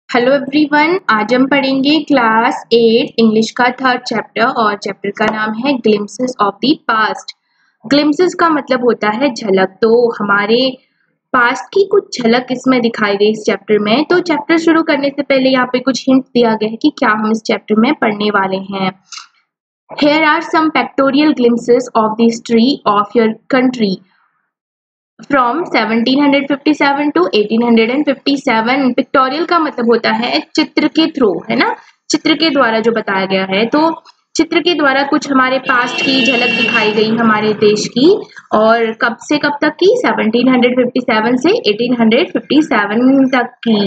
Hello everyone, आज हम पढ़ेंगे क्लास 8 इंग्लिश का थर्ड चैप्टर और चैप्टर का नाम है glimpses of the past. Glimpses का मतलब होता है झलक। तो हमारे पास्ट की कुछ झलक इसमें दिखाई गई इस चैप्टर में। तो चैप्टर शुरू करने से पहले यहाँ पे कुछ हिंट दिया गया है कि क्या हम इस चैप्टर में पढ़ने वाले हैं। Here are some pictorial glimpses of the history of your country from 1757 to 1857। Pictorial का मतलब होता है चित्र के थ्रू, है ना, चित्र के द्वारा जो बताया गया है। तो चित्र के द्वारा कुछ हमारे पास्ट की झलक दिखाई गई हमारे देश की। और कब से कब तक की? 1757 से 1857 तक की।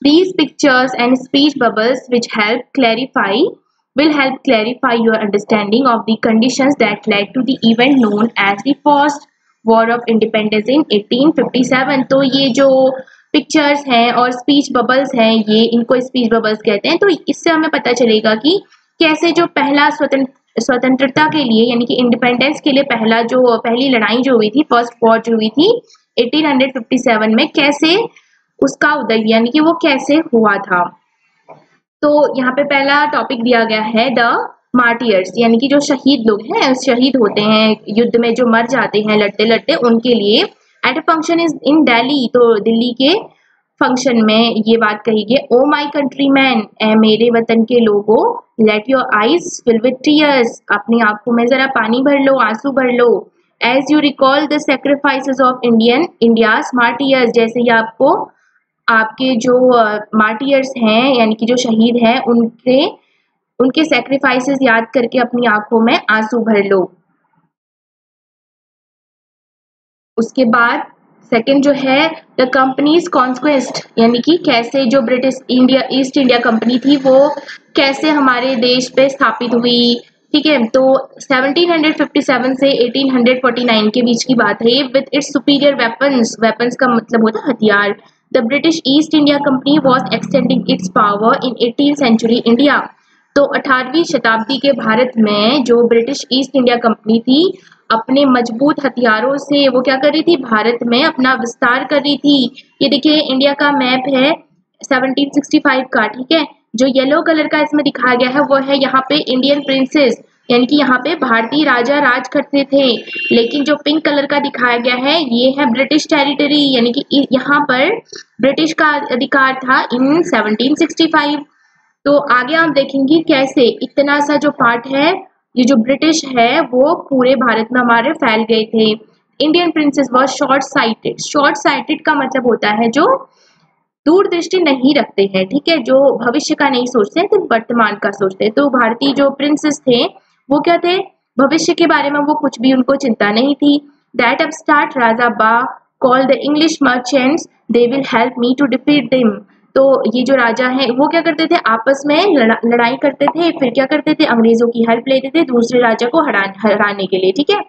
These pictures and speech bubbles which will help clarify your understanding of the conditions that led to the event known as the First war of independence in 1857। तो ये जो पिक्चर्स हैं और स्पीच बबल्स हैं, ये इनको स्पीच बबल्स कहते हैं। तो इससे हमें पता चलेगा कि कैसे जो पहला स्वतंत्रता के लिए यानी कि इंडिपेंडेंस के लिए पहली लड़ाई जो हुई थी, फर्स्ट वॉर जो हुई थी 1857 में, कैसे उसका उदय यानी कि वो कैसे हुआ था। तो यहाँ पे पहला टॉपिक दिया गया है द मार्टियर्स, यानी कि जो शहीद लोग हैं, शहीद होते हैं युद्ध में, जो मर जाते हैं लड़ते लड़ते, उनके लिए। At a function is in Delhi, तो दिल्ली के फंक्शन में ये बात कही गई, ओ माई कंट्रीमैन, ए मेरे वतन के लोगों, let your eyes fill with tears, अपनी आंखों में जरा पानी भर लो, आंसू भर लो। As you recall the sacrifices of India's martyrs, जैसे ही आपके जो मार्टियर्स हैं यानी कि जो शहीद हैं, उनके सैक्रिफाइसेस याद करके अपनी आंखों में आंसू भर लो। उसके बाद सेकंड जो है द कंपनीज कॉन्क्वेस्ट, यानी कि कैसे जो ब्रिटिश ईस्ट इंडिया कंपनी थी वो कैसे हमारे देश पे स्थापित हुई। ठीक है, तो 1757 से 1849 के बीच की बात है। विद इट्स सुपीरियर वेपन्स का मतलब होता है हथियार, the British East India company was extending its power in 18th century India. तो 18वीं शताब्दी के भारत में जो ब्रिटिश ईस्ट इंडिया कंपनी थी, अपने मजबूत हथियारों से वो क्या कर रही थी, भारत में अपना विस्तार कर रही थी। ये देखिए इंडिया का मैप है 1765 का, ठीक है। जो येलो कलर का इसमें दिखाया गया है वो है यहाँ पे इंडियन प्रिंसेस, यानी कि यहाँ पे भारतीय राजा राज करते थे। लेकिन जो पिंक कलर का दिखाया गया है ये है ब्रिटिश टेरिटरी, यानी कि यहाँ पर ब्रिटिश का अधिकार था इन 1765। तो आगे आप देखेंगे कैसे इतना सा जो पार्ट है, ये जो ब्रिटिश है वो पूरे भारत में हमारे फैल गए थे। Indian princess was short sighted. Short sighted का मतलब होता है जो दूरदृष्टि नहीं रखते हैं, ठीक है, जो भविष्य का नहीं सोचते हैं, सिर्फ वर्तमान का सोचते हैं। तो भारतीय जो प्रिंसेस थे वो क्या थे, भविष्य के बारे में वो कुछ भी उनको चिंता नहीं थी। दैट अपस्टार्ट राजा बा call the English merchants, they will help me to defeat them. तो ये जो राजा हैं वो क्या करते थे, आपस में लड़ाई करते थे, फिर क्या करते थे, अंग्रेजों की हेल्प लेते थे दूसरे राजा को हराने के लिए, ठीक है।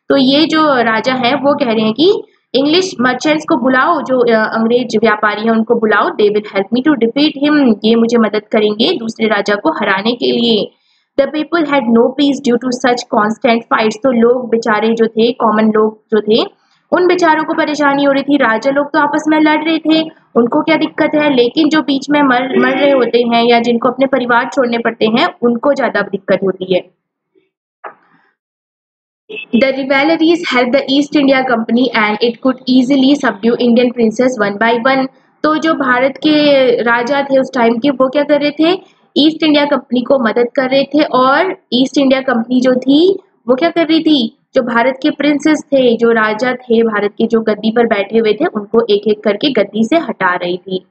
तो ये जो राजा हैं वो कह रहे हैं कि इंग्लिश मर्चेंट्स को बुलाओ, जो अंग्रेज व्यापारी हैं उनको बुलाओ, they will help me to defeat him, ये मुझे मदद करेंगे दूसरे राजा को हराने के लिए। The people had no peace due to such constant fights. तो लोग बेचारे जो थे, कॉमन लोग जो थे, उन बेचारों को परेशानी हो रही थी। राजा लोग तो आपस में लड़ रहे थे, उनको क्या दिक्कत है, लेकिन जो बीच में मर रहे होते हैं या जिनको अपने परिवार छोड़ने पड़ते हैं उनको ज्यादा दिक्कत होती है। The rivalries helped the East India Company and it could easily subdue Indian princes one by one। तो जो भारत के राजा थे उस टाइम के, वो क्या कर रहे थे, ईस्ट इंडिया कंपनी को मदद कर रहे थे। और ईस्ट इंडिया कंपनी जो थी वो क्या कर रही थी, जो भारत के प्रिंसेस थे, जो राजा थे भारत के, जो गद्दी पर बैठे हुए थे, उनको एक एक करके गद्दी से हटा रही थी।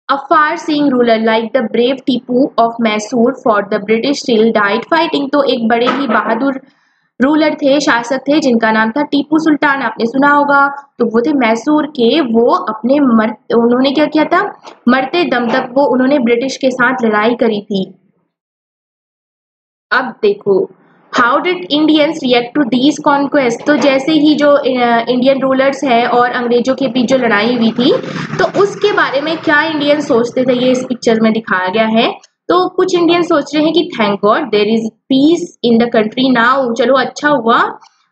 A far-seeing ruler like the brave Tipu of Mysore fought the British till died fighting। तो एक बड़े ही बहादुर रूलर थे, शासक थे, जिनका नाम था टीपू सुल्तान, आपने सुना होगा। तो वो थे मैसूर के, वो उन्होंने क्या किया था, मरते दम तक वो उन्होंने ब्रिटिश के साथ लड़ाई करी थी। अब देखो how did Indians react to these conquest. तो जैसे ही जो इंडियन रूलर्स है और अंग्रेजों के बीच जो लड़ाई हुई थी, तो उसके बारे में क्या इंडियन सोचते थे, ये इस पिक्चर में दिखाया गया है। तो कुछ इंडियन सोच रहे हैं कि thank God there is peace in the country now. चलो अच्छा हुआ,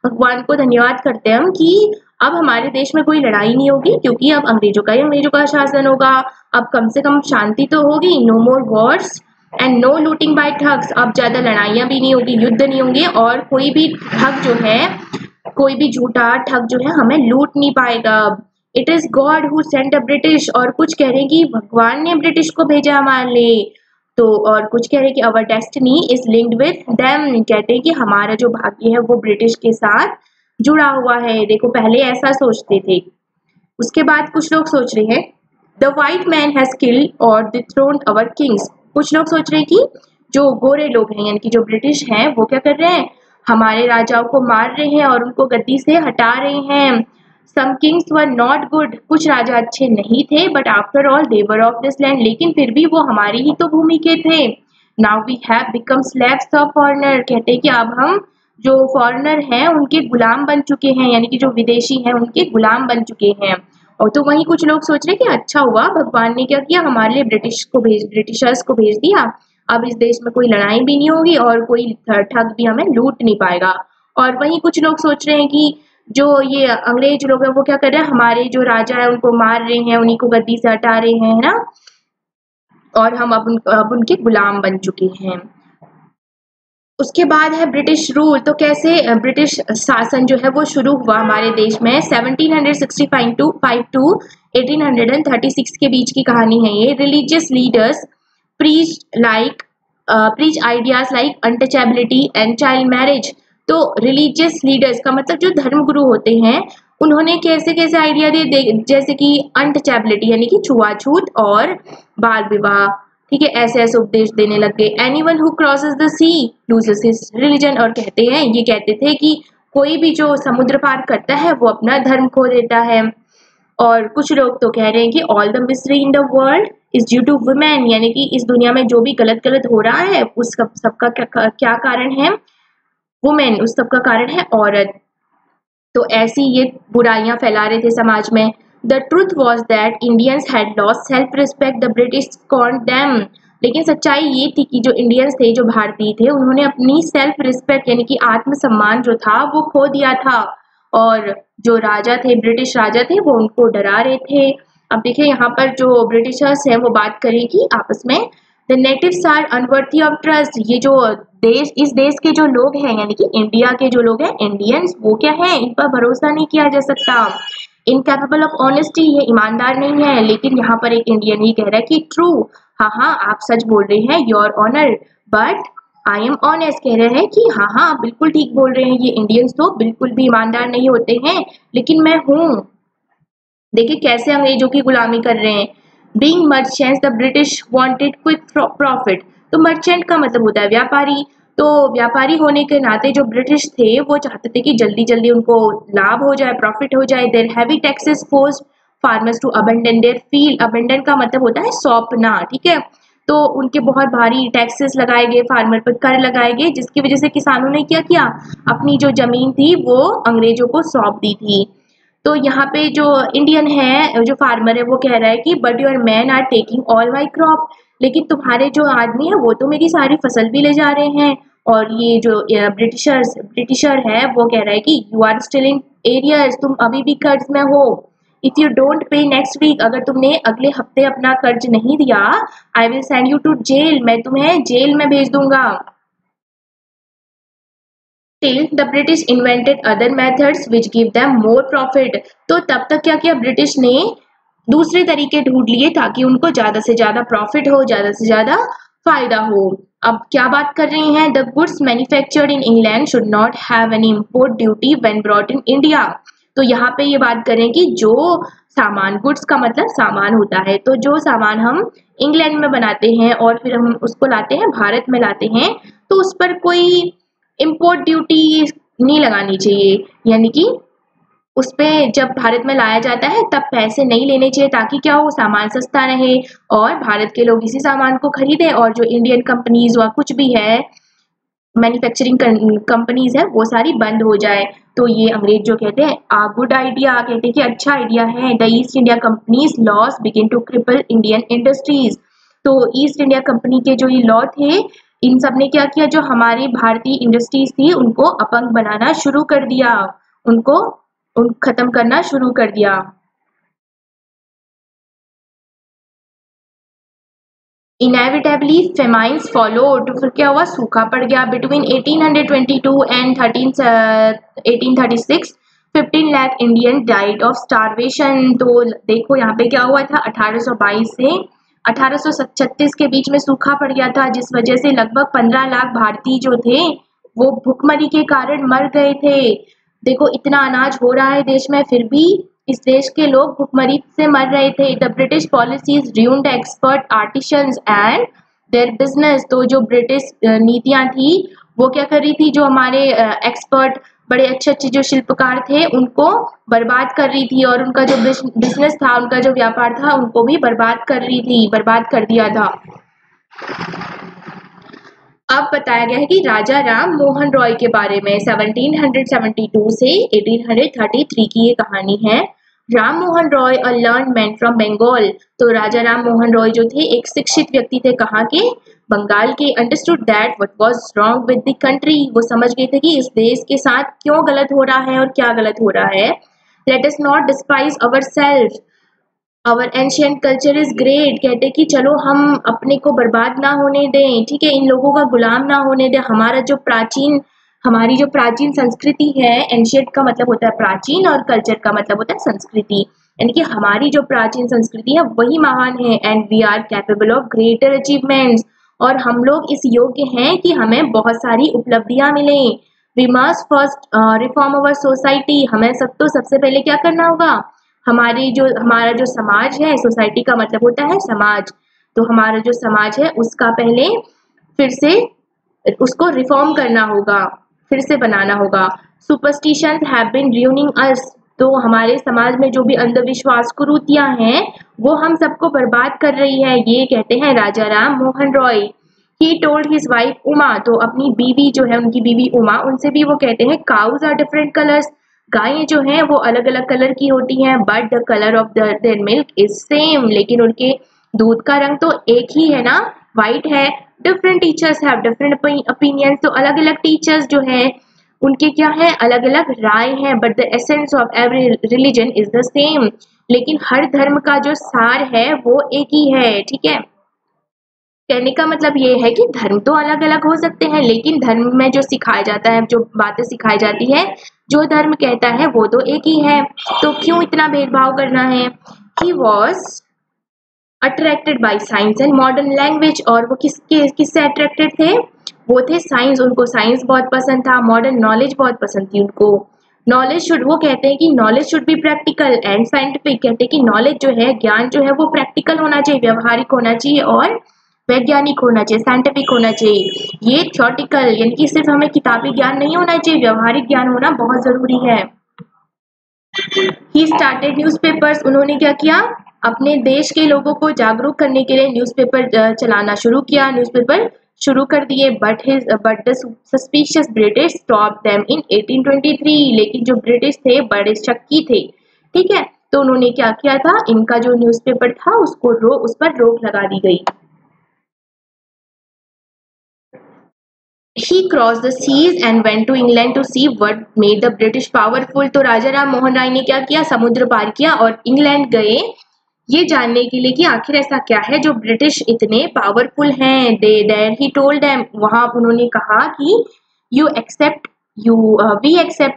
भगवान को धन्यवाद करते हैं हम कि अब हमारे देश में कोई लड़ाई नहीं होगी क्योंकि अब अंग्रेजों का शासन होगा। अब कम से कम शांति तो होगी, no more wars and no looting by thugs. अब ज्यादा लड़ाइयाँ भी नहीं होगी, युद्ध नहीं होंगे, और कोई भी ठग जो है, कोई भी झूठा ठग जो है हमें लूट नहीं पाएगा। It is God who sent the British, और कुछ कह रहे हैं कि भगवान ने ब्रिटिश को भेजा हमारे लिए। तो और कुछ कह रहे हैं कि our destiny is linked with them, कहते हैं कि हमारा जो भाग्य है वो ब्रिटिश के साथ जुड़ा हुआ है। देखो पहले ऐसा सोचते थे। उसके बाद कुछ लोग सोच रहे हैं the white man has killed और डिथ्रोन्ड आवर किंग्स। कुछ लोग सोच रहे हैं कि जो गोरे लोग हैं यानी कि जो ब्रिटिश हैं वो क्या कर रहे हैं, हमारे राजाओं को मार रहे हैं और उनको गद्दी से हटा रहे हैं। सम किंग्स वर नॉट गुड, कुछ राजा अच्छे नहीं थे, but after all they were of this land, लेकिन फिर भी वो हमारी ही तो भूमि के थे। Now we have become slaves of foreigner, कहते हैं कि अब हम जो फॉरेनर हैं उनके गुलाम बन चुके हैं, यानी कि जो विदेशी हैं उनके गुलाम बन चुके हैं। और तो वहीं कुछ लोग सोच रहे हैं कि अच्छा हुआ भगवान ने क्या किया, हमारे लिए ब्रिटिशर्स को भेज दिया। अब इस देश में कोई लड़ाई भी नहीं होगी और कोई ठग भी हमें लूट नहीं पाएगा। और वहीं कुछ लोग सोच रहे हैं कि जो ये अंग्रेज लोग हैं वो क्या कर रहे हैं, हमारे जो राजा है उनको मार रहे हैं, उन्हीं को गद्दी से हटा रहे हैं, है ना, और हम अब उनके गुलाम बन चुके हैं। उसके बाद है ब्रिटिश रूल। तो कैसे ब्रिटिश शासन जो है वो शुरू हुआ हमारे देश में 1765 टू 1836 के बीच की कहानी है ये। Religious leaders preach ideas like untouchability and child marriage. तो रिलीजियस लीडर्स का मतलब जो धर्मगुरु होते हैं उन्होंने कैसे कैसे आइडिया दिए, जैसे कि अनटचेबिलिटी यानी कि छुआछूत और बाल विवाह, ठीक है, ऐसे ऐसे उपदेश देने लग गए। Anyone who crosses the sea loses his religion, और ये कहते थे कि कोई भी जो समुद्र पार करता है वो अपना धर्म खो देता है। और कुछ लोग तो कह रहे हैं कि all the mystery in the world is due to women, यानी कि इस दुनिया में जो भी गलत गलत हो रहा है उस सबका क्या कारण है, वुमेन, उस सबका कारण है औरत। तो ऐसी ये बुराइयां फैला रहे थे समाज में। The truth was that Indians had lost self respect, the British scorned them. लेकिन सच्चाई ये थी कि जो इंडियंस थे, जो भारतीय थे, उन्होंने अपनी सेल्फ रिस्पेक्ट यानी कि आत्मसम्मान जो था वो खो दिया था, और जो राजा थे, ब्रिटिश राजा थे, वो उनको डरा रहे थे। अब देखिए यहाँ पर जो ब्रिटिशर्स हैं वो बात करेगी आपस में, the natives are unworthy of trust. ये जो इस देश के जो लोग हैं यानी कि इंडिया के जो लोग हैं इंडियंस, वो क्या है, इन पर भरोसा नहीं किया जा सकता। इनकैपेबल ऑफ ऑनेस्टी, ये ईमानदार नहीं है। लेकिन यहाँ पर एक इंडियन ही कह रहा है कि ट्रू, हाँ आप सच बोल रहे हैं, your honour, but I am honest, कह रहे हैं कि हाँ आप बिल्कुल ठीक बोल रहे हैं, ये इंडियंस तो बिल्कुल भी ईमानदार नहीं होते हैं, लेकिन मैं हूँ। देखिए कैसे अंग्रेजों की गुलामी कर रहे हैं। Being merchants the British wanted quick profit. तो मर्चेंट का मतलब होता है व्यापारी। तो व्यापारी होने के नाते जो ब्रिटिश थे वो चाहते थे कि जल्दी जल्दी उनको लाभ हो जाए, प्रॉफिट हो जाए। Their heavy taxes forced farmers to abandon their field. Abandon का मतलब होता है सौंपना, ठीक है। तो उनके बहुत भारी टैक्सेस लगाए गए, फार्मर पर कर लगाए गए, जिसकी वजह से किसानों ने क्या किया, अपनी जो जमीन थी वो अंग्रेजों को सौंप दी थी। तो यहाँ पे जो इंडियन है, जो फार्मर है, वो कह रहा है कि but your man are taking all my crop, लेकिन तुम्हारे जो आदमी है वो तो मेरी सारी फसल भी ले जा रहे हैं। और ये जो ब्रिटिशर है वो कह रहा है कि you are still in arrears, तुम अभी भी कर्ज में हो। If you don't pay next week, अगर तुमने अगले हफ्ते अपना कर्ज नहीं दिया, I will send you to jail, मैं तुम्हें जेल में भेज दूंगा। Till the British invented other methods which give them more profit। तो तब तक क्या किया ब्रिटिश ने, दूसरे तरीके ढूंढ लिए ताकि उनको ज्यादा से ज्यादा प्रॉफिट हो, ज्यादा से ज्यादा फायदा हो। अब क्या बात कर रही हैं, the goods manufactured in England should not have any import duty when brought in India. तो यहाँ पे ये बात करें कि जो सामान, गुड्स का मतलब सामान होता है, तो जो सामान हम इंग्लैंड में बनाते हैं और फिर हम उसको लाते हैं भारत में लाते हैं, तो उस पर कोई इम्पोर्ट ड्यूटी नहीं लगानी चाहिए, यानी कि उस पे जब भारत में लाया जाता है तब पैसे नहीं लेने चाहिए, ताकि क्या हो, सामान सस्ता रहे और भारत के लोग इसी सामान को खरीदे, और जो इंडियन कंपनीज व कुछ भी है मैन्युफैक्चरिंग कंपनीज है वो सारी बंद हो जाए। तो ये अंग्रेज जो कहते हैं आ गुड आइडिया, कहते हैं कि अच्छा आइडिया है। The East India company's loss begin to cripple Indian industries. तो ईस्ट इंडिया कंपनी के जो ये लॉ थे, इन सब ने क्या किया, जो हमारी भारतीय इंडस्ट्रीज थी उनको अपंग बनाना शुरू कर दिया, उनको उन खत्म करना शुरू कर दिया। इनएविटेबली फेमाइन्स फॉलोड, तो फिर क्या हुआ, सूखा पड़ गया। Between 1822 and 1836 15 lakh Indian died of starvation. तो देखो यहाँ पे क्या हुआ था, 1822 से 1836 के बीच में सूखा पड़ गया था, जिस वजह से लगभग 15 लाख भारतीय जो थे वो भुखमरी के कारण मर गए थे। देखो इतना अनाज हो रहा है देश में, फिर भी इस देश के लोग भुखमरी से मर रहे थे। The British policies ruined expert artisans and their business. तो जो ब्रिटिश नीतियां थी वो क्या कर रही थी, जो हमारे एक्सपर्ट बड़े अच्छे अच्छे जो शिल्पकार थे उनको बर्बाद कर रही थी, और उनका जो बिजनेस था, उनका जो व्यापार था, उनको भी बर्बाद कर रही थी, बर्बाद कर दिया था। अब बताया गया है कि राजा राम मोहन रॉय के बारे में। 1772 से 1833 की ये कहानी है। राम मोहन रॉय अ लर्न्ड मैन फ्रॉम बंगाल। तो राजा राम मोहन रॉय जो थे एक शिक्षित व्यक्ति थे, कहाँ के, बंगाल के। Understood that what was wrong with the country. वो समझ गए थे कि इस देश के साथ क्यों गलत हो रहा है और क्या गलत हो रहा है। Let us not despise our self, our ancient culture is great. कहते कि चलो हम अपने को बर्बाद ना होने दें, ठीक है, इन लोगों का गुलाम ना होने दें। हमारी जो प्राचीन संस्कृति है, एंशियंट का मतलब होता है प्राचीन और कल्चर का मतलब होता है संस्कृति, यानी कि हमारी जो प्राचीन संस्कृति है वही महान है। And we are capable of greater achievements, और हम लोग इस योग्य हैं कि हमें बहुत सारी उपलब्धियां मिलें। We must first reform our society. हमें सबसे पहले क्या करना होगा, हमारा जो समाज है, सोसाइटी का मतलब होता है समाज, तो हमारा जो समाज है उसका पहले फिर से उसको रिफॉर्म करना होगा, फिर से बनाना होगा। सुपरस्टिशंस हैव बीन रूइनिंग अस। तो हमारे समाज में जो भी अंधविश्वास कुरीतियां हैं वो हम सबको बर्बाद कर रही है, ये कहते हैं Raja Ram Mohan Roy. He told his wife Uma, तो अपनी बीवी जो है, उनकी बीवी उमा, उनसे भी वो कहते हैं काउज आर डिफरेंट कलर्स। गायें जो हैं वो अलग अलग कलर की होती हैं, but the colour of their milk is same. लेकिन उनके दूध का रंग तो एक ही है ना, वाइट है। Different teachers have different opinions. तो अलग अलग टीचर्स जो है उनके क्या है, अलग अलग राय है। But the essence of every religion is the same. लेकिन हर धर्म का जो सार है वो एक ही है, ठीक है। कहने का मतलब ये है कि धर्म तो अलग अलग हो सकते हैं, लेकिन धर्म में जो सिखाया जाता है, जो बातें सिखाई जाती है, जो धर्म कहता है वो तो एक ही है। तो क्यों इतना भेदभाव करना है। He was attracted by science and modern language. और वो किससे अट्रैक्टेड थे, वो थे साइंस। उनको साइंस बहुत पसंद था, मॉडर्न नॉलेज बहुत पसंद थी उनको। नॉलेज शुड, वो कहते हैं कि knowledge should be practical and scientific. कहते हैं कि नॉलेज जो है, ज्ञान जो है वो प्रैक्टिकल होना चाहिए, व्यवहारिक होना चाहिए और वैज्ञानिक होना चाहिए, साइंटिफिक होना चाहिए। ये थ्योरेटिकल यानी कि सिर्फ हमें किताबी ज्ञान नहीं होना चाहिए, व्यवहारिक ज्ञान होना बहुत जरूरी है। He started newspapers. उन्होंने क्या किया, अपने देश के लोगों को जागरूक करने के लिए न्यूज़पेपर चलाना शुरू किया, न्यूज़पेपर शुरू कर दिए। But the suspicious British stop them in 1823। लेकिन जो ब्रिटिश थे बड़े शक्की थे, ठीक है, तो उन्होंने क्या किया था, इनका जो न्यूज़पेपर था उस पर रोक लगा दी गई। He crossed the seas and went to England to see what made the British powerful। तो राजा राम मोहन राय ने क्या किया, समुद्र पार किया और इंग्लैंड गए ये जानने के लिए कि आखिर ऐसा क्या है जो ब्रिटिश इतने पावरफुल हैं। देयर ही टोल्ड देम, वहां उन्होंने कहा कि we accept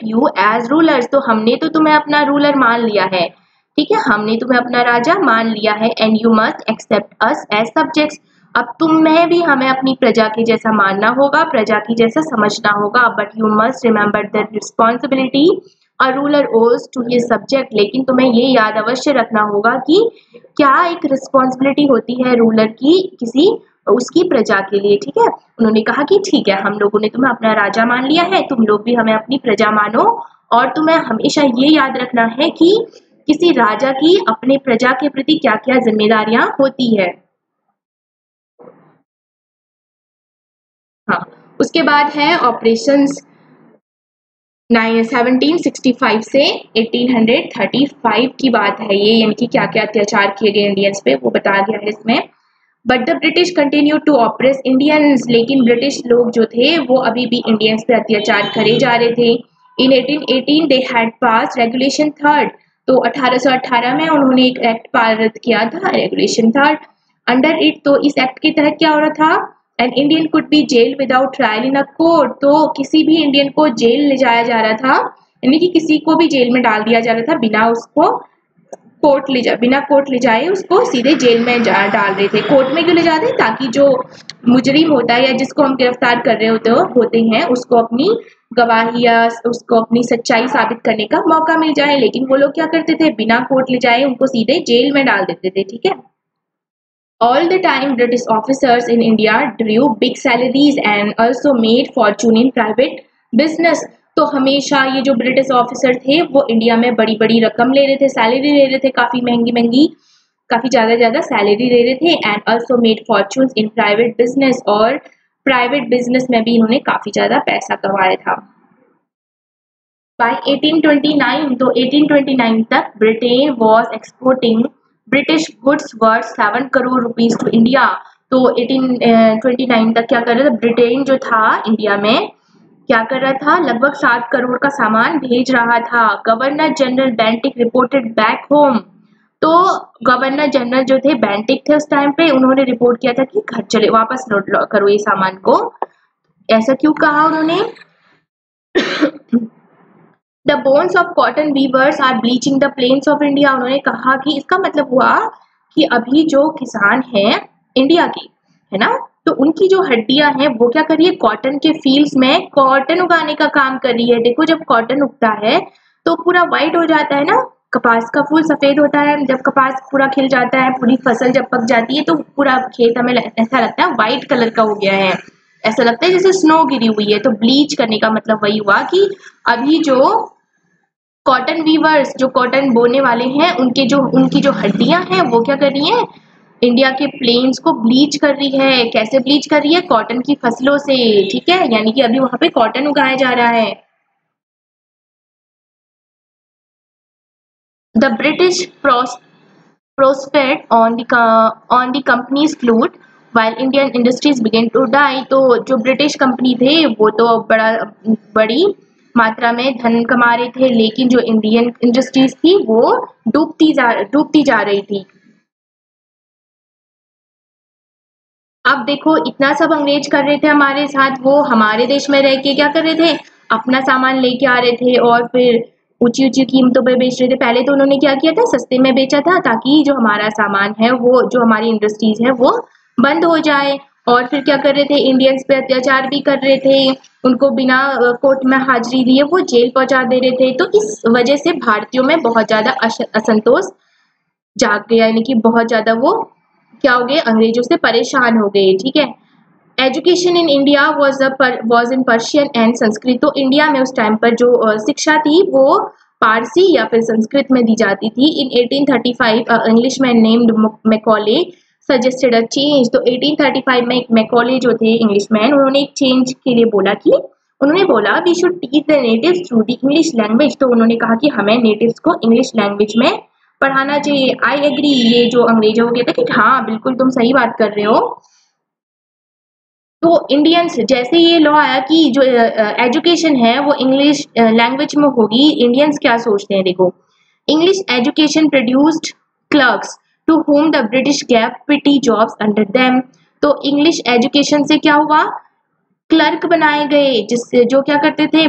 you as rulers. तो हमने तो तुम्हें अपना रूलर मान लिया है, ठीक है, हमने तुम्हें अपना राजा मान लिया है। And you must accept us as subjects. अब तुम्हें भी हमें अपनी प्रजा के जैसा मानना होगा, प्रजा की जैसा समझना होगा। But you must remember the responsibility a ruler ओज टू हिज सब्जेक्ट। लेकिन तुम्हें ये याद अवश्य रखना होगा कि क्या एक रिस्पॉन्सिबिलिटी होती है रूलर की किसी उसकी प्रजा के लिए, ठीक है। उन्होंने कहा कि ठीक है, हम लोगों ने तुम्हें अपना राजा मान लिया है, तुम लोग भी हमें अपनी प्रजा मानो। और तुम्हें हमेशा ये याद रखना है कि किसी राजा की अपने प्रजा के प्रति क्या क्या जिम्मेदारियां होती है। हाँ, उसके बाद है ऑपरेशंस 1765 से 1835 की बात है ये, यानी कि क्या क्या अत्याचार किए गए इंडियंस पे वो बताया गया है इसमें। But the British continue to oppress Indians. लेकिन ब्रिटिश लोग जो थे वो अभी भी इंडियंस पे अत्याचार करे जा रहे थे। इन 1818 they had pass regulation third, तो 1818 में उन्होंने एक एक्ट पारित किया था, रेगुलेशन थर्ड। अंडर इट, तो इस एक्ट के तहत क्या हो रहा था, an Indian could be jail without trial in a court, तो किसी भी इंडियन को जेल ले जाया जा रहा था, यानी कि किसी को भी जेल में डाल दिया जा रहा था बिना उसको बिना कोर्ट ले जाए उसको सीधे जेल में डाल रहे थे। कोर्ट में क्यों ले जाते हैं, ताकि जो मुजरिम होता है या जिसको हम गिरफ्तार कर रहे होते हैं उसको अपनी गवाही या उसको अपनी सच्चाई साबित करने का मौका मिल जाए। लेकिन वो लोग क्या करते थे, बिना कोर्ट ले जाए उनको सीधे जेल में डाल देते थे, ठीक है। All the time British officers in India drew big salaries and also made fortune in private business। तो हमेशा ये जो ब्रिटिश ऑफिसर थे वो इंडिया में बड़ी बड़ी रकम ले रहे थे, सैलरी ले रहे थे, काफी महंगी महंगी, काफी ज्यादा सैलरी ले रहे थे। And also made fortunes in private business, और प्राइवेट बिजनेस में भी इन्होंने काफी ज्यादा पैसा कमाया था। बाय 1829, तो 1829 तक Britain was exporting British goods worth 7 crore rupees to India. तो 1829 तक क्या कर रहा था, ब्रिटेन जो था इंडिया में क्या कर रहा था, लगभग 7 करोड़ का सामान भेज रहा था। Governor general Bentinck reported back home, तो गवर्नर जनरल जो थे बेंटिक थे उस टाइम पे, उन्होंने रिपोर्ट किया था कि घर चले वापस लौट करो ये सामान को। ऐसा क्यों कहा उन्होंने, the bones of cotton weavers are bleaching the plains of India. उन्होंने कहा कि इसका मतलब हुआ कि अभी जो किसान हैं इंडिया के, है ना, तो उनकी जो हड्डियां हैं वो क्या कर रही है, कॉटन के फील्ड्स में कॉटन उगाने का काम कर रही है। देखो जब कॉटन उगता है तो पूरा व्हाइट हो जाता है ना, कपास का फूल सफेद होता है, जब कपास पूरा खिल जाता है, पूरी फसल जब पक जाती है तो पूरा खेत हमें ऐसा लगता है व्हाइट कलर का हो गया है, ऐसा लगता है जैसे स्नो गिरी हुई है। तो ब्लीच करने का मतलब वही हुआ कि अभी जो कॉटन वीवर्स, जो कॉटन बोने वाले हैं, उनकी जो हड्डियां हैं वो क्या कर रही हैं, इंडिया के प्लेन्स को ब्लीच कर रही है। कैसे ब्लीच कर रही है, कॉटन की फसलों से, ठीक है, यानी कि अभी वहां पे कॉटन उगाया जा रहा है। The British prospered on the company's flute while Indian industries began to die। तो जो ब्रिटिश कंपनी थे वो तो बड़ी मात्रा में धन कमा रहे थे, लेकिन जो इंडियन इंडस्ट्रीज थी वो डूबती जा रही थी। अब देखो इतना सब अंग्रेज कर रहे थे हमारे साथ, वो हमारे देश में रह के क्या कर रहे थे, अपना सामान लेके आ रहे थे और फिर ऊंची ऊंची कीमतों पे बेच रहे थे। पहले तो उन्होंने क्या किया था, सस्ते में बेचा था ताकि जो हमारा सामान है वो, जो हमारी इंडस्ट्रीज है वो बंद हो जाए। और फिर क्या कर रहे थे, इंडियंस पे अत्याचार भी कर रहे थे, उनको बिना कोर्ट में हाजिरी दिए वो जेल पहुंचा दे रहे थे। तो इस वजह से भारतीयों में बहुत ज्यादा असंतोष जाग गया, यानी कि बहुत ज्यादा वो क्या हो गए, अंग्रेजों से परेशान हो गए, ठीक है। Education in India was in Persian and Sanskrit. तो इंडिया में उस टाइम पर जो शिक्षा थी वो पारसी या फिर संस्कृत में दी जाती थी। इन 1835 Englishman named Macaulay suggested a change. तो 1835 में एक मैकॉले जो थे इंग्लिशमैन, उन्होंने एक चेंज के लिए बोला कि उन्होंने बोला we should teach the natives through the English language. तो उन्होंने कहा कि हमें नेटिव्स को इंग्लिश लैंग्वेज में पढ़ाना चाहिए। आई एग्री, ये जो अंग्रेज हो गए थे कि हाँ बिल्कुल तुम सही बात कर रहे हो। तो इंडियंस, जैसे ये लॉ आया कि जो एजुकेशन है वो इंग्लिश लैंग्वेज में होगी, इंडियंस क्या सोचते हैं, देखो, English education produced clerks to home the British gave petty jobs under them. तो इंग्लिश एजुकेशन से क्या हुआ, क्लर्क बनाए गए, जिससे जो क्या करते थे,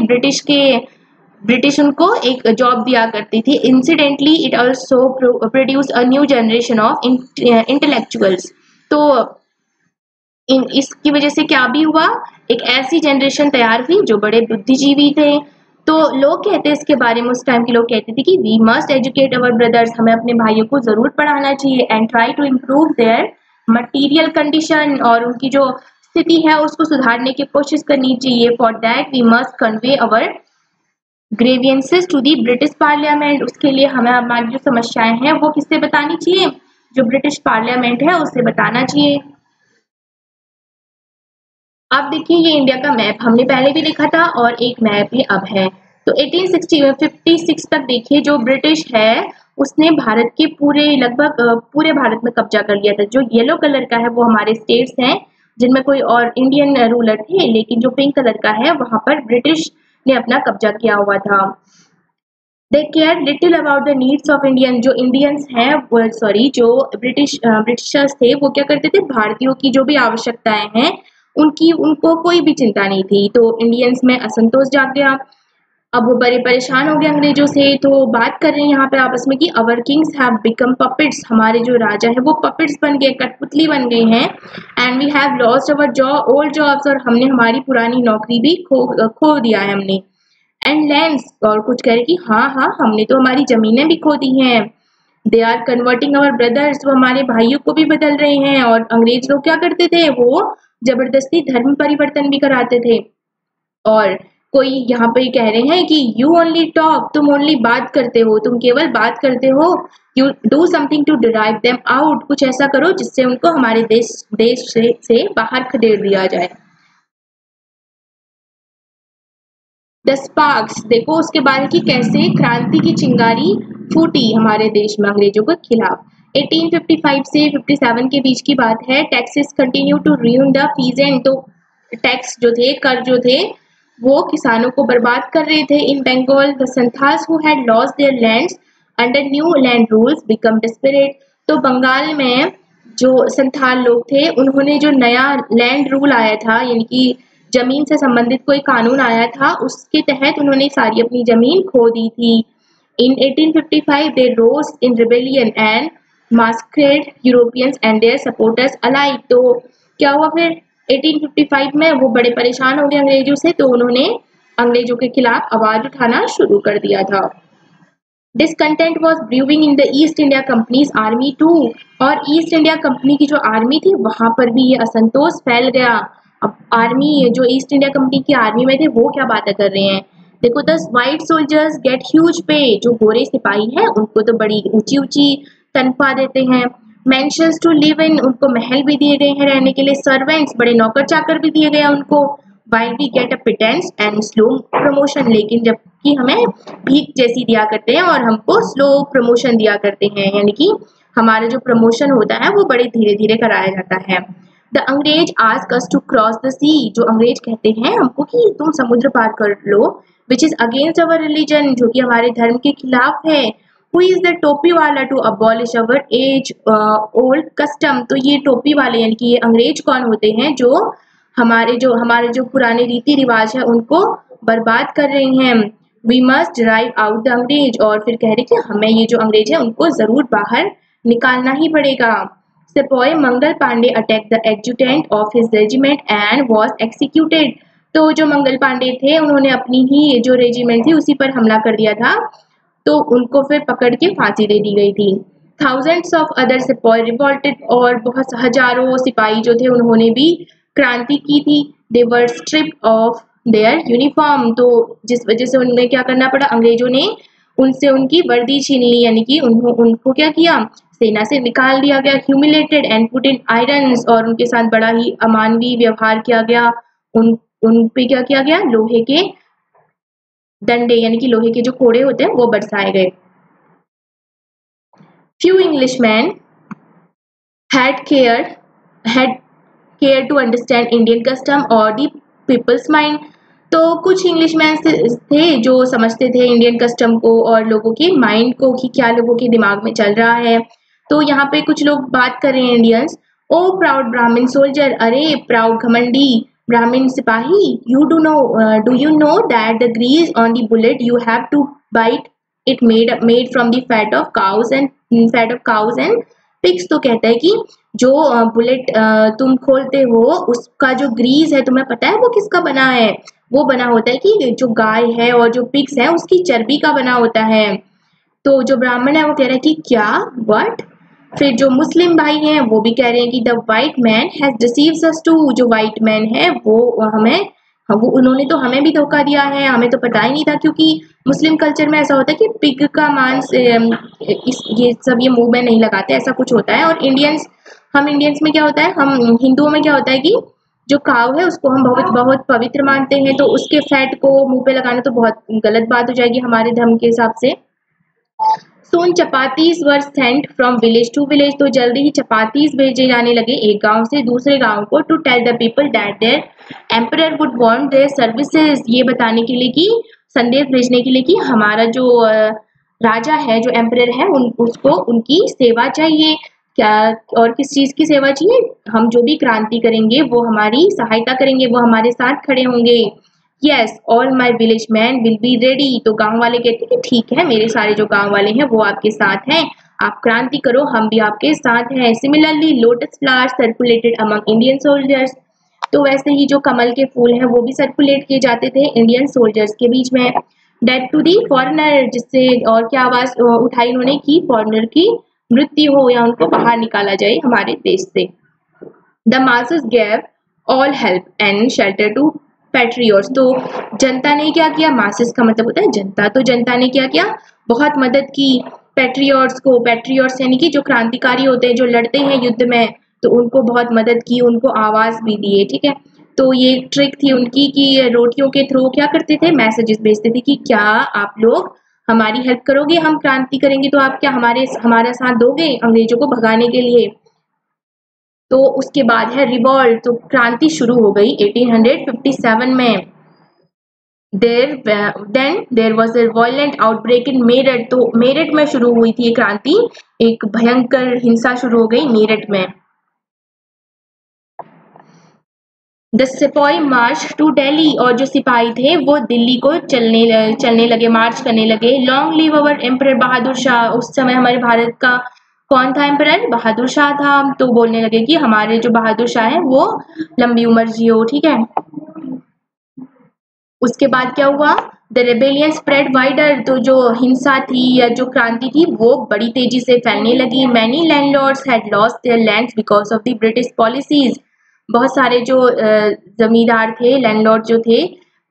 ब्रिटिश उनको एक जॉब दिया करती थी। Incidentally it also produce a new generation of intellectuals. तो इसकी वजह से क्या भी हुआ, एक ऐसी जनरेशन तैयार हुई जो बड़े बुद्धिजीवी थे। तो लोग कहते हैं इसके बारे में, उस टाइम के लोग कहते थे कि we must educate our brothers, हमें अपने भाइयों को जरूर पढ़ाना चाहिए, and try to improve their material condition, और उनकी जो स्थिति है उसको सुधारने की कोशिश करनी चाहिए। For that we must convey our grievances to the British parliament. उसके लिए हमें हमारी जो समस्याएं हैं वो किससे बतानी चाहिए, जो ब्रिटिश पार्लियामेंट है उससे बताना चाहिए। अब देखिए ये इंडिया का मैप हमने पहले भी देखा था और एक मैप ये अब है। तो 1856 तक देखिए जो ब्रिटिश है उसने भारत के लगभग पूरे भारत में कब्जा कर लिया था। जो येलो कलर का है वो हमारे स्टेट्स हैं जिनमें कोई और इंडियन रूलर थे, लेकिन जो पिंक कलर का है वहां पर ब्रिटिश ने अपना कब्जा किया हुआ था। They care little about the needs of Indian. जो इंडियंस हैं सॉरी जो ब्रिटिशर्स थे वो क्या करते थे, भारतीयों की जो भी आवश्यकताएं हैं उनकी उनको कोई भी चिंता नहीं थी। तो इंडियंस में असंतोष जाग गया। अब वो बड़े परेशान हो गए अंग्रेजों से। तो बात कर रहे हैं यहाँ पे आपस में कि अवर किंग्स हैव बिकम पपेट्स। हमारे जो राजा है वो पपेट्स बन गए, कठपुतली बन गए हैं। And we have lost our old jobs. और हमने हमारी पुरानी नौकरी भी खो दिया है हमने। एंड लैंड्स, और कुछ कह रहे कि हाँ हाँ हमने तो हमारी जमीनें भी खो दी हैं। They are converting our brothers. वो हमारे भाइयों को भी बदल रहे हैं। और अंग्रेज लोग क्या करते थे, वो जबरदस्ती धर्म परिवर्तन भी कराते थे। और कोई यहाँ पे कह रहे हैं कि यू ओनली टॉक, तुम ओनली बात करते हो, तुम केवल बात करते हो। You do something to drive them out. कुछ ऐसा करो जिससे उनको हमारे देश से बाहर खदेड़ दिया जाए। द स्पार्क्स, देखो उसके बाद कि कैसे क्रांति की चिंगारी फूटी हमारे देश में अंग्रेजों के खिलाफ। 1855 से 57 के बीच की बात है। Taxes continue to ruin the peasant. तो टैक्स जो थे, कर जो थे, वो किसानों को बर्बाद कर रहे थे। In Bengal the Santhals who had lost their lands under new land rules become desperate. तो बंगाल में जो संथाल लोग थे उन्होंने जो नया लैंड रूल आया था, यानी कि जमीन से संबंधित कोई कानून आया था, उसके तहत उन्होंने सारी अपनी जमीन खो दी थी। इन 1855 they rose in rebellion and massacred Europeans and their supporters alike। तो क्या हुआ फिर 1855 में, वो बड़े परेशान हो गए अंग्रेजों से, तो उन्होंने अंग्रेजों के खिलाफ आवाज उठाना शुरू कर दिया था। Discontent was brewing in the East India company's army too. और ईस्ट इंडिया कंपनी की जो आर्मी थी वहां पर भी ये असंतोष फैल गया। अब आर्मी, जो ईस्ट इंडिया कंपनी की आर्मी में थे वो क्या बातें कर रहे हैं, देखो the white soldiers get huge pay. जो गोरे सिपाही हैं उनको तो बड़ी ऊंची ऊंची तनख्वाह देते हैं। मेंशंस टू लिव इन, उनको महल भी दिए गए हैं रहने के लिए। सर्वेंट्स, बड़े नौकर चाकर भी दिए गए हैं उनको। while we get a pittance and slow promotion, लेकिन जबकि हमें भीख जैसी दिया करते हैं और हमको स्लो प्रमोशन दिया करते हैं, यानी कि हमारा जो प्रमोशन होता है वो बड़े धीरे धीरे कराया जाता है। द अंग्रेज ask us to cross the sea. जो अंग्रेज कहते हैं हमको कि तुम समुद्र पार कर लो, which is against our religion, जो कि हमारे धर्म के खिलाफ है। Who is the topi wala to abolish our age old custom. तो ये टोपी वाले यानी कि ये अंग्रेज कौन होते हैं, जो हमारे जो पुराने रीति रिवाज है उनको बर्बाद कर रहे हैं। We must drive out the Angrez. और फिर कह रहे कि हमें ये जो अंग्रेज है उनको जरूर बाहर निकालना ही पड़ेगा। सिपाही Mangal Pandey attack the adjutant of his regiment and was executed. तो जो मंगल पांडे थे उन्होंने अपनी ही जो रेजिमेंट थी उसी पर हमला कर दिया था, तो उनको फिर पकड़ के फांसी दे दी गई थी। थाउजेंड्स ऑफ अदर सिपाही रिवोल्टेड। और बहुत हजारों सिपाही जो थे उन्होंने भी क्रांति की थी। दे वर स्ट्रिप्ड ऑफ देयर यूनिफॉर्म। तो जिस वजह से उनमें क्या करना पड़ा, अंग्रेजों ने उनसे उनकी वर्दी छीन ली, यानी कि उनको क्या किया, सेना से निकाल दिया गया। Humiliated and put in irons. और उनके साथ बड़ा ही अमानवीय व्यवहार किया गया। उन पे क्या किया गया, लोहे के डंडे यानी कि लोहे के जो कोड़े होते हैं वो बरसाए गए। Few Englishman had care to understand Indian custom or the people's mind। तो कुछ इंग्लिशमैन थे जो समझते थे इंडियन कस्टम को और लोगों के माइंड को कि क्या लोगों के दिमाग में चल रहा है। तो यहाँ पे कुछ लोग बात कर रहे हैं Indians. O proud Brahmin soldier, अरे प्राउड घमंडी ब्राह्मण सिपाही, do you know that the grease on the bullet you have to bite it made from the fat of cows and pigs. तो कहता है कि जो बुलेट तुम खोलते हो उसका जो ग्रीस है तुम्हें पता है वो किसका बना है, वो बना होता है कि जो गाय है और जो पिग्स है उसकी चर्बी का बना होता है। तो जो ब्राह्मण है वो कह रहा है कि क्या, व्हाट। फिर जो मुस्लिम भाई हैं वो भी कह रहे हैं कि the white man has deceived us too. जो वाइट मैन है वो उन्होंने तो हमें भी धोखा दिया है, हमें तो पता ही नहीं था। क्योंकि मुस्लिम कल्चर में ऐसा होता है कि पिग का मांस ये सब ये मुंह में नहीं लगाते, ऐसा कुछ होता है। और हम इंडियंस में क्या होता है, हम हिंदुओं में क्या होता है कि जो काव है उसको हम बहुत बहुत पवित्र मानते हैं, तो उसके फैट को मुंह पे लगाना तो बहुत गलत बात हो जाएगी हमारे धर्म के हिसाब से। Soon chapatis were sent from village to village, तो जल्दी ही चपातीज भेजे जाने लगे एक गांव से दूसरे गांव को, to tell the people that their emperor would want their services, ये बताने के लिए कि संदेश भेजने के लिए कि हमारा जो राजा है, जो एम्परर है, उसको उनकी सेवा चाहिए। क्या और किस चीज की सेवा चाहिए? हम जो भी क्रांति करेंगे वो हमारी सहायता करेंगे, वो हमारे साथ खड़े होंगे। Yes all my village man will be ready, तो गांव वाले कहते हैं कि ठीक है, मेरे सारे जो गांव वाले हैं वो आपके साथ हैं, आप क्रांति करो, हम भी आपके साथ हैं। Similarly lotus flowers circulated among Indian soldiers, तो वैसे ही जो कमल के फूल हैं वो भी सर्कुलेट किए जाते थे इंडियन सोल्जर्स के बीच में। डेथ टू दी फॉरेनर, जिससे और क्या आवाज उठाई उन्होंने कि फॉरेनर की मृत्यु हो या उनको बाहर निकाला जाए हमारे देश से। The masses gave all help and shelter to patriots, तो जनता ने क्या किया? मासेस का मतलब होता है जनता, तो जनता ने क्या किया? बहुत मदद की पैट्रियट्स को। पैट्रियट्स यानी कि जो क्रांतिकारी होते हैं, जो लड़ते हैं युद्ध में, तो उनको बहुत मदद की, उनको आवाज भी दिए। ठीक है, तो ये एक ट्रिक थी उनकी कि रोटियों के थ्रू क्या करते थे? मैसेजेस भेजते थे कि क्या आप लोग हमारी हेल्प करोगे, हम क्रांति करेंगे तो आप क्या हमारा साथ दोगे अंग्रेजों को भगाने के लिए। तो उसके बाद है रिवॉल्ट, तो क्रांति शुरू हो गई 1857 में। There was a violent outbreak इन मेरठ, तो मेरठ में शुरू हुई थी ये क्रांति, एक भयंकर हिंसा शुरू हो गई मेरठ में। द सिपाही मार्च टू दिल्ली, और जो सिपाही थे वो दिल्ली को चलने लगे, मार्च करने लगे। Long live our emperor Bahadur Shah, उस समय हमारे भारत का कौन था एम्परर? बहादुर शाह था, तो बोलने लगे कि हमारे जो बहादुर शाह हैं वो लंबी उम्र जियो। ठीक है, उसके बाद क्या हुआ? द रेबेलियन स्प्रेड वाइडर, तो जो हिंसा थी या जो क्रांति थी वो बड़ी तेजी से फैलने लगी। Many landlords had lost their lands because of the British policies, बहुत सारे जो जमींदार थे, लैंडलॉर्ड जो थे,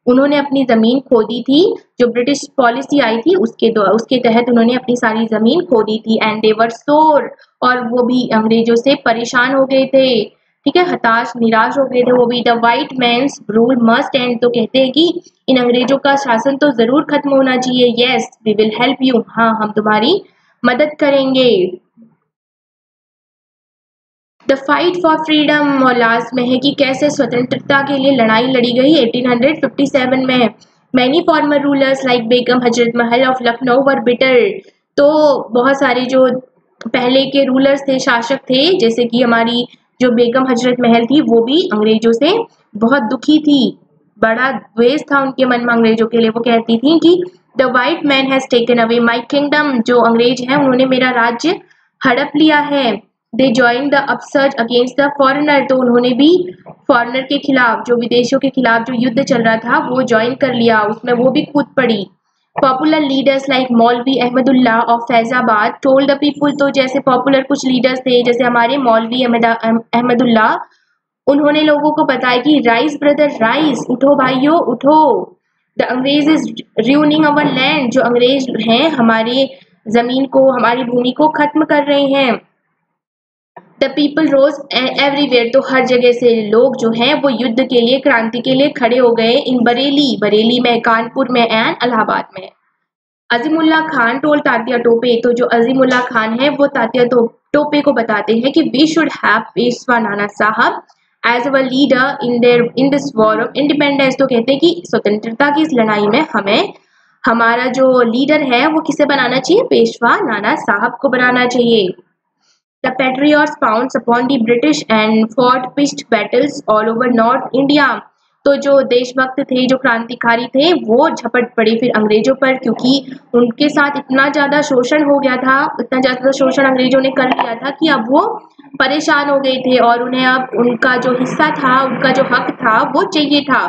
उन्होंने अपनी जमीन खो दी थी। जो ब्रिटिश पॉलिसी आई थी उसके तहत उन्होंने अपनी सारी जमीन खो दी थी। एंड दे वर सोर, और वो भी अंग्रेजों से परेशान हो गए थे। ठीक है, हताश निराश हो गए थे वो भी। The white man's rule must end, तो कहते हैं कि इन अंग्रेजों का शासन तो जरूर खत्म होना चाहिए। Yes we will help you, हाँ हम तुम्हारी मदद करेंगे। द फाइट फॉर फ्रीडम, और लास्ट में है कि कैसे स्वतंत्रता के लिए लड़ाई लड़ी गई 1857 में। Many farmer rulers like Begum Hazrat Mahal of Lucknow were bitter, तो बहुत सारे जो पहले के रूलर्स थे, शासक थे, जैसे कि हमारी जो बेगम हजरत महल थी, वो भी अंग्रेजों से बहुत दुखी थी, बड़ा द्वेष था उनके मन में अंग्रेजों के लिए। वो कहती थी कि the white man has taken away my kingdom, जो अंग्रेज हैं उन्होंने मेरा राज्य हड़प लिया है। They join the upsurge against the foreigner, तो उन्होंने भी फॉरेनर के खिलाफ, जो विदेशियों के खिलाफ जो युद्ध चल रहा था वो ज्वाइन कर लिया, उसमें वो भी कूद पड़ी। पॉपुलर लीडर्स लाइक मौलवी Ahmadullah of Faizabad told the people, तो जैसे पॉपुलर कुछ लीडर्स थे जैसे हमारे मौलवी अहमदुल्ला, उन्होंने लोगों को बताया कि राइज ब्रदर राइज, उठो भाइयों उठो, द अंग्रेज इज रूइनिंग अवर लैंड, जो अंग्रेज हैं हमारी जमीन को, हमारी भूमि को खत्म कर रहे हैं। द पीपल रोज एवरीवेयर, तो हर जगह से लोग जो हैं वो युद्ध के लिए, क्रांति के लिए खड़े हो गए। इन बरेली में, कानपुर में एंड इलाहाबाद में। अजीमुल्ला खान टोल तात्या टोपे, तो जो अजीमुल्ला खान है वो तात्या टोपे को बताते हैं कि we should have Peshwa Nana Sahib as our leader in this war of independence, तो कहते हैं कि स्वतंत्रता की इस लड़ाई में हमें हमारा जो लीडर है वो किसे बनाना चाहिए? पेशवा नाना साहब को बनाना चाहिए। The patriots pounced upon the British and fought pitched battles all over North India, तो जो देशभक्त थे, जो क्रांतिकारी थे, वो झपट पड़े फिर अंग्रेजों पर, क्योंकि उनके साथ इतना ज़्यादा शोषण हो गया था, इतना ज़्यादा शोषण अंग्रेजों ने कर लिया था कि अब वो परेशान हो गए थे और उन्हें अब उनका जो हिस्सा था, उनका जो हक था वो चाहिए था।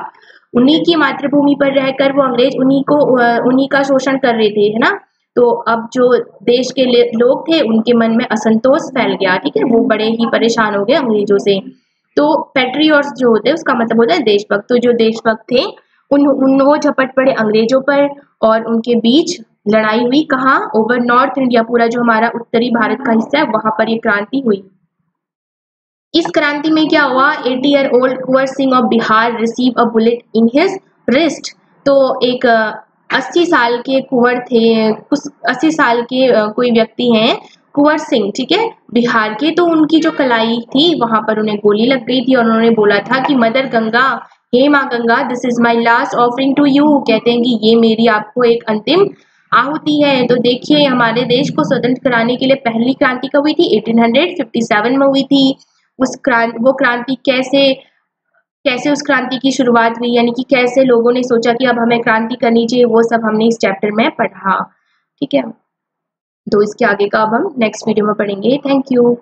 उन्हीं की मातृभूमि पर रहकर वो अंग्रेज उन्हीं का शोषण कर रहे थे, है ना। तो अब जो देश के लोग थे उनके मन में असंतोष फैल गया। ठीक है, वो बड़े ही परेशान हो गए अंग्रेजों से। तो पैट्रियट्स जो होते हैं उसका मतलब होता है देशभक्त, तो जो देशभक्त थे उन्होंने झपट पड़े अंग्रेजों पर और उनके बीच लड़ाई हुई। कहाँ? ओवर नॉर्थ इंडिया, पूरा जो हमारा उत्तरी भारत का हिस्सा है वहां पर ये क्रांति हुई। इस क्रांति में क्या हुआ? 80 year old Kunwar Singh of Bihar receive a bullet in his wrist, तो एक 80 साल के कुंवर थे, कुछ 80 साल के कोई व्यक्ति हैं कुंवर सिंह, ठीक है, बिहार के। तो उनकी जो कलाई थी वहां पर उन्हें गोली लग गई थी और उन्होंने बोला था कि मदर गंगा, हे माँ Ganga, this is my last offering to you, कहते हैं कि ये मेरी आपको एक अंतिम आहुति है। तो देखिए हमारे देश को स्वतंत्र कराने के लिए पहली क्रांति कब हुई थी? 1857 में हुई थी। वो क्रांति कैसे कैसे उस क्रांति की शुरुआत हुई, यानी कि कैसे लोगों ने सोचा कि अब हमें क्रांति करनी चाहिए, वो सब हमने इस चैप्टर में पढ़ा। ठीक है, तो इसके आगे का अब हम नेक्स्ट वीडियो में पढ़ेंगे। Thank you.